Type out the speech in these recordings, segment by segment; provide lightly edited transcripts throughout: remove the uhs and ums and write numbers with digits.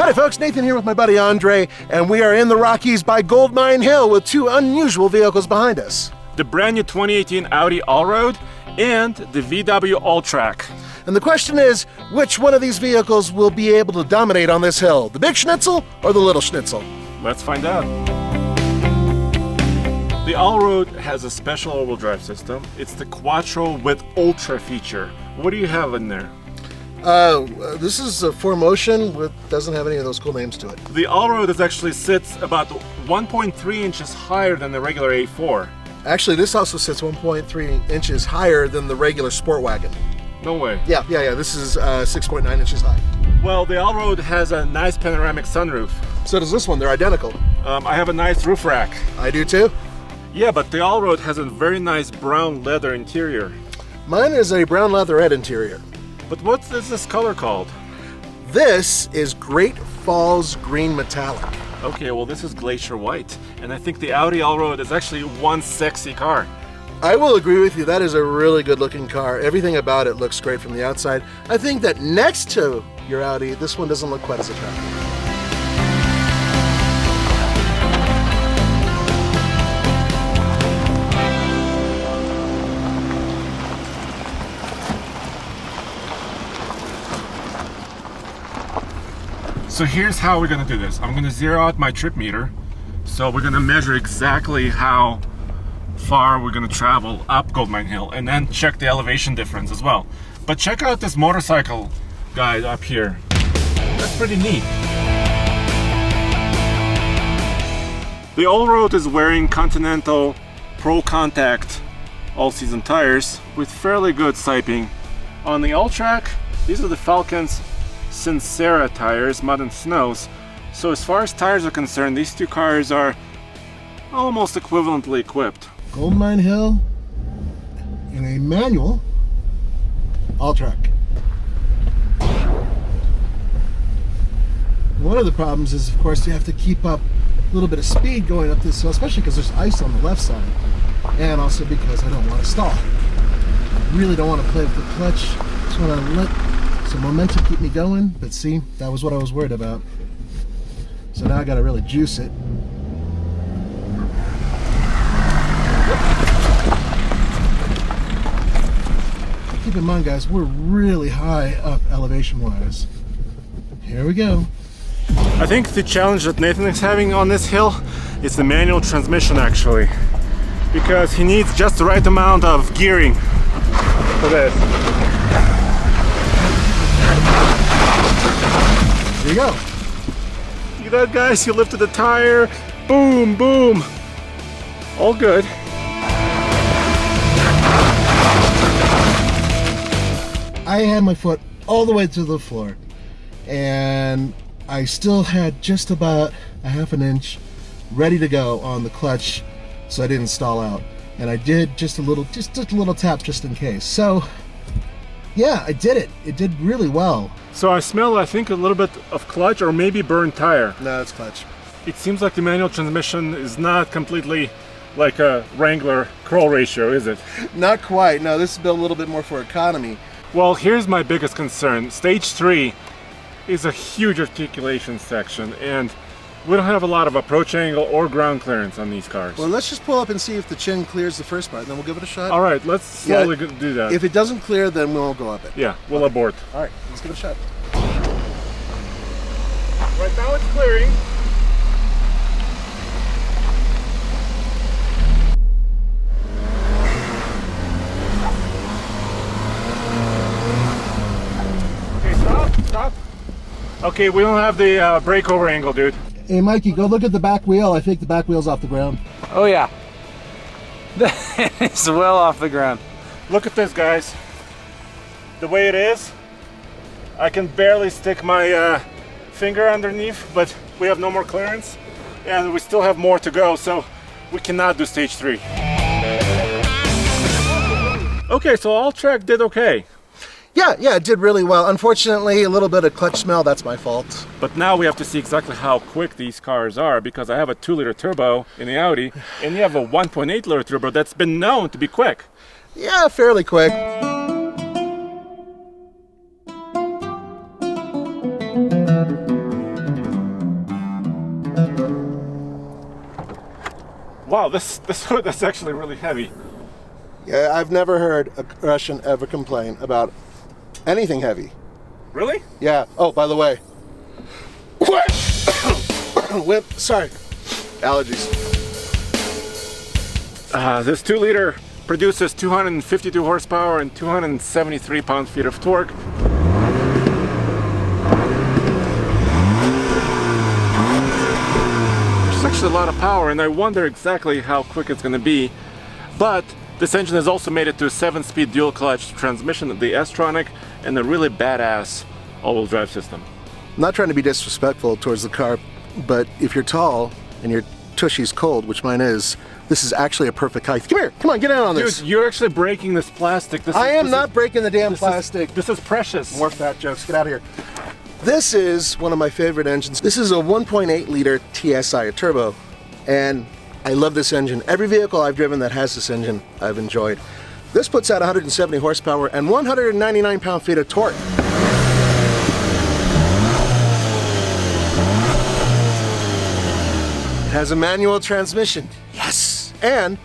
Howdy folks, Nathan here with my buddy Andre, and we are in the Rockies by Gold Mine Hill with two unusual vehicles behind us. The brand new 2018 Audi Allroad and the VW Alltrack. And the question is, which one of these vehicles will be able to dominate on this hill? The big schnitzel or the little schnitzel? Let's find out. The Allroad has a special all-wheel drive system. It's the Quattro with Ultra feature. What do you have in there? This is a 4Motion, doesn't have any of those cool names to it. The Allroad actually sits about 1.3 inches higher than the regular A4. Actually, this also sits 1.3 inches higher than the regular sport wagon. No way. Yeah, this is 6.9 inches high. Well, the Allroad has a nice panoramic sunroof. So does this one, they're identical. I have a nice roof rack. I do too. Yeah, but the Allroad has a very nice brown leather interior. Mine is a brown leatherette interior. But what is this color called? This is Great Falls Green Metallic. Okay, well this is Glacier White, and I think the Audi Allroad is actually one sexy car. I will agree with you, that is a really good looking car. Everything about it looks great from the outside. I think that next to your Audi, this one doesn't look quite as attractive. So here's how we're gonna do this. I'm gonna zero out my trip meter. So we're gonna measure exactly how far we're gonna travel up Gold Mine Hill and then check the elevation difference as well. But check out this motorcycle guy up here. That's pretty neat. The Allroad is wearing Continental Pro Contact all-season tires with fairly good siping. On the Alltrack, these are the Falcon's Sincera tires, mud and snows. So as far as tires are concerned, these two cars are almost equivalently equipped. Gold Mine Hill in a manual Alltrack. One of the problems is, of course, you have to keep up a little bit of speed going up this hill, especially because there's ice on the left side, and also because I don't want to stall. I really don't want to play with the clutch. Just want to let some momentum keep me going, but see, that was what I was worried about. So now I got to really juice it. Keep in mind, guys, we're really high up elevation-wise. Here we go. I think the challenge that Nathan is having on this hill is the manual transmission, actually, because he needs just the right amount of gearing for this. Here you go. Look at that, guys, he lifted the tire, boom, boom, all good. I had my foot all the way to the floor, and I still had just about a half an inch ready to go on the clutch, so I didn't stall out. And I did just a little tap just in case. So yeah, I did it. It did really well. So I smell, I think, a little bit of clutch or maybe burned tire. No, it's clutch. It seems like the manual transmission is not completely like a Wrangler crawl ratio, is it? Not quite. No, this is built a little bit more for economy. Well, here's my biggest concern. Stage 3 is a huge articulation section, and we don't have a lot of approach angle or ground clearance on these cars. Well, let's just pull up and see if the chin clears the first part, and then we'll give it a shot. All right, let's slowly do that. If it doesn't clear, then we'll go up it. Yeah, we'll abort. All right, let's give it a shot. Right now it's clearing. Okay, stop. Okay, we don't have the breakover angle, dude. Hey, Mikey, go look at the back wheel. I think the back wheel's off the ground. Oh yeah, it's well off the ground. Look at this, guys. The way it is, I can barely stick my finger underneath, but we have no more clearance, and we still have more to go, so we cannot do stage 3. Okay, so Alltrack did okay. Yeah, it did really well. Unfortunately, a little bit of clutch smell, that's my fault. But now we have to see exactly how quick these cars are, because I have a 2-liter turbo in the Audi, and you have a 1.8-liter turbo that's been known to be quick. Yeah, fairly quick. wow, this hood is actually really heavy. Yeah, I've never heard a Russian ever complain about anything heavy. Really? Yeah. Oh, by the way. Whip. Sorry. Allergies. This 2-liter produces 252 horsepower and 273 pound-feet of torque. There's actually a lot of power, and I wonder exactly how quick it's going to be. But this engine has also made it to a 7-speed dual-clutch transmission, the S-tronic, and a really badass all-wheel drive system. I'm not trying to be disrespectful towards the car, but if you're tall and your tushy's cold, which mine is, this is actually a perfect height. Come here, come on, get in on this. Dude, you're actually breaking this plastic. I am not breaking the damn plastic. This is precious. More fat jokes, get out of here. This is one of my favorite engines. This is a 1.8 liter TSI, a turbo, and I love this engine. Every vehicle I've driven that has this engine, I've enjoyed. This puts out 170 horsepower and 199 pound-feet of torque. It has a manual transmission, yes, and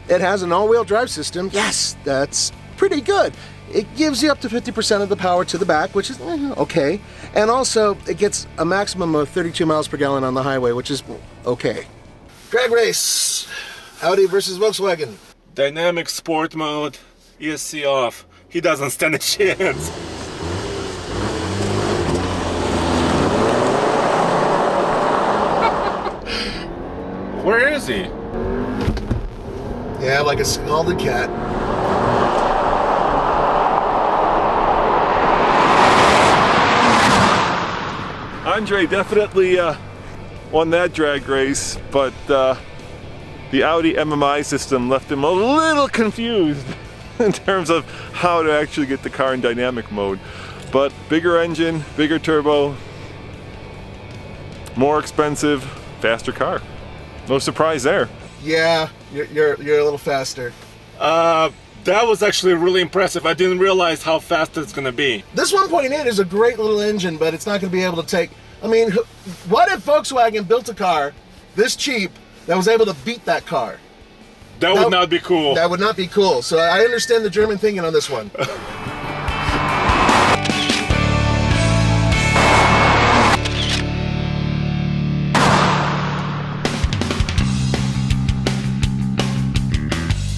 it has an all-wheel drive system, yes, that's pretty good. It gives you up to 50% of the power to the back, which is okay, and also it gets a maximum of 32 miles per gallon on the highway, which is okay. Drag race, Audi versus Volkswagen. Dynamic sport mode, ESC off. He doesn't stand a chance. Where is he? Yeah, like a scalded cat. Andre definitely won that drag race, but the Audi MMI system left him a little confused in terms of how to actually get the car in dynamic mode. But bigger engine, bigger turbo, more expensive, faster car. No surprise there. Yeah, you're a little faster. That was actually really impressive. I didn't realize how fast it's gonna be. This 1.8 is a great little engine, but it's not going to be able to take... I mean, what if Volkswagen built a car this cheap that was able to beat that car? That would not be cool. That would not be cool. So I understand the German thinking on this one.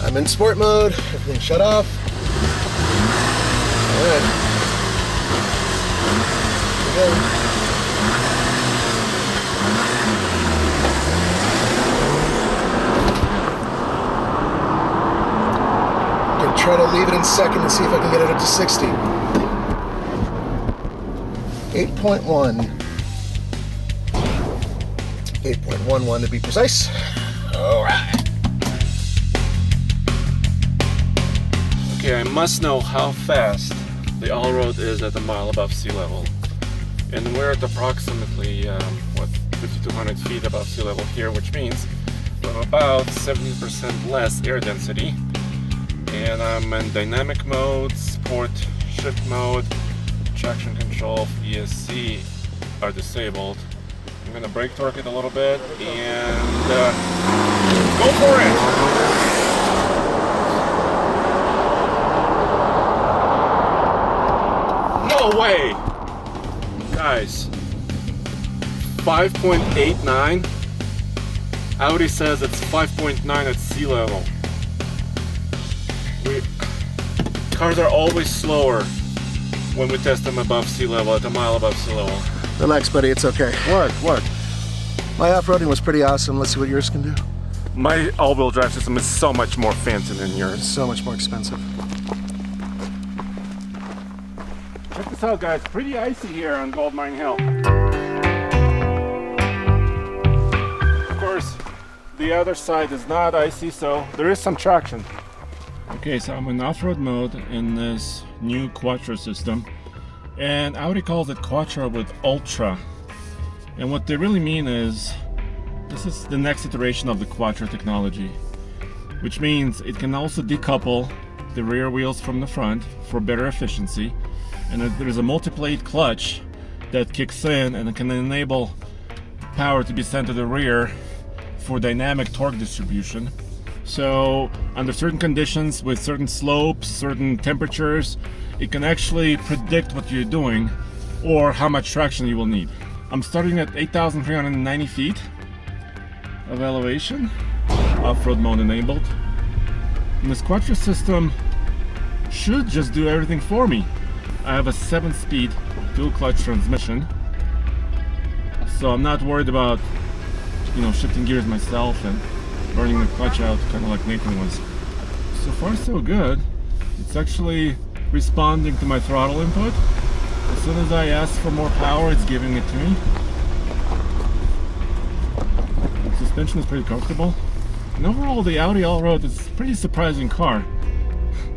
I'm in sport mode. Everything shut off. All right. Here we go. Gonna try to leave it in second and see if I can get it up to 60. 8.1. 8.11 to be precise. All right. Okay, I must know how fast the Allroad is at a mile above sea level. And we're at approximately, 5,200 feet above sea level here, which means we have about 70% less air density. And I'm in dynamic mode, sport, shift mode, traction control, ESC are disabled. I'm gonna brake torque it a little bit and go for it! No way! Guys, 5.89. Audi says it's 5.9 at sea level. Cars are always slower when we test them above sea level, at a mile above sea level. Relax, buddy, it's okay. Work. My off-roading was pretty awesome. Let's see what yours can do. My all-wheel drive system is so much more fancy than yours. So much more expensive. Check this out, guys. Pretty icy here on Gold Mine Hill. Of course, the other side is not icy, so there is some traction. Okay, so I'm in off-road mode in this new Quattro system, and Audi calls it Quattro with Ultra. And what they really mean is, this is the next iteration of the Quattro technology, which means it can also decouple the rear wheels from the front for better efficiency. And there's a multi-plate clutch that kicks in and it can enable power to be sent to the rear for dynamic torque distribution. So under certain conditions, with certain slopes, certain temperatures, it can actually predict what you're doing or how much traction you will need. I'm starting at 8,390 feet of elevation, off-road mode enabled. And this Quattro system should just do everything for me. I have a 7-speed dual clutch transmission, so I'm not worried about, shifting gears myself and burning the clutch out, kind of like Nathan was. So far so good. It's actually responding to my throttle input. As soon as I ask for more power, it's giving it to me. The suspension is pretty comfortable. And overall, the Audi Allroad is a pretty surprising car.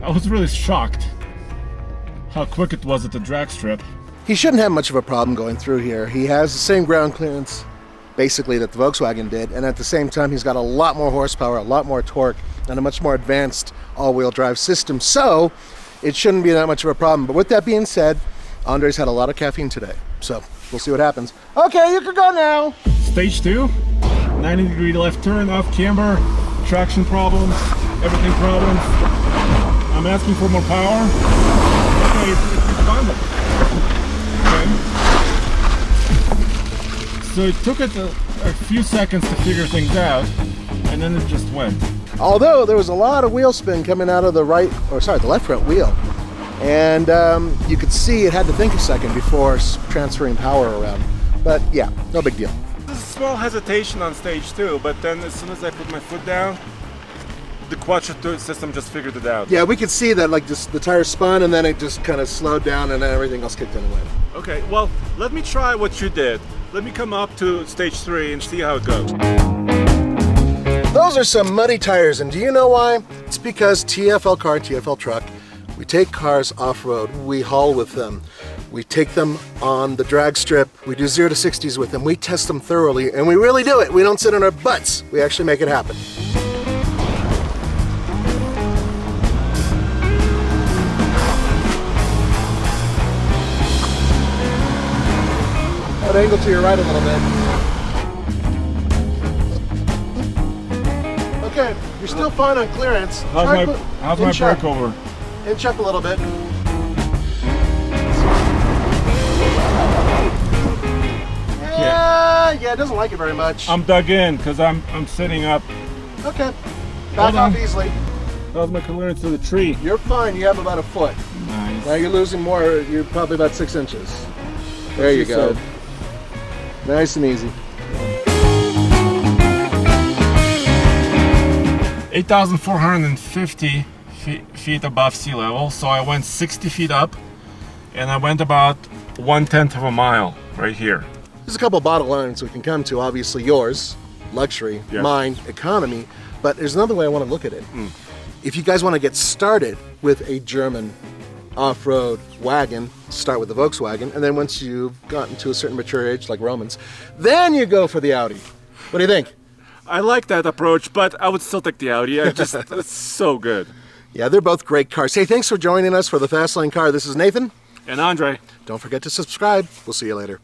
I was really shocked how quick it was at the drag strip. He shouldn't have much of a problem going through here. He has the same ground clearance, basically, that the Volkswagen did, and at the same time, he's got a lot more horsepower, a lot more torque, and a much more advanced all-wheel drive system, so it shouldn't be that much of a problem. But with that being said, Andre's had a lot of caffeine today, so we'll see what happens. Okay, you can go now! Stage 2, 90-degree left turn, off camber, traction problems, everything problems. I'm asking for more power. Okay, it's responded. Okay. So it took it a few seconds to figure things out, and then it just went. Although there was a lot of wheel spin coming out of the left front wheel. And you could see it had to think a second before transferring power around. But yeah, no big deal. There's a small hesitation on stage 2, but then as soon as I put my foot down, the Quattro system just figured it out. Yeah, we could see that just the tires spun and then it just kind of slowed down and then everything else kicked in away. Okay, well, let me try what you did. Let me come up to stage 3 and see how it goes. Those are some muddy tires, and do you know why? It's because TFLcar TFLtruck, we take cars off-road, we haul with them. We take them on the drag strip, we do 0 to 60s with them, we test them thoroughly, and we really do it. We don't sit on our butts, we actually make it happen. Angle to your right a little bit. Okay, you're still fine on clearance. How's my brake over? Inch up a little bit. Yeah, it doesn't like it very much. I'm dug in because I'm sitting up. Okay, back off easily. How's my clearance to the tree? You're fine. You have about a foot. Nice. Now you're losing more. You're probably about 6 inches. There you go. Nice and easy. 8,450 feet above sea level, so I went 60 feet up, and I went about 1/10 of a mile right here. There's a couple of bottom lines we can come to. Obviously yours, luxury, mine, economy, but there's another way I want to look at it. If you guys want to get started with a German off-road wagon, start with the Volkswagen, and then once you've gotten to a certain mature age, like Romans, then you go for the Audi. What do you think? I like that approach, but I would still take the Audi. It's so good. Yeah, they're both great cars. Hey, thanks for joining us for the Fast Lane Car. This is Nathan. And Andre. Don't forget to subscribe. We'll see you later.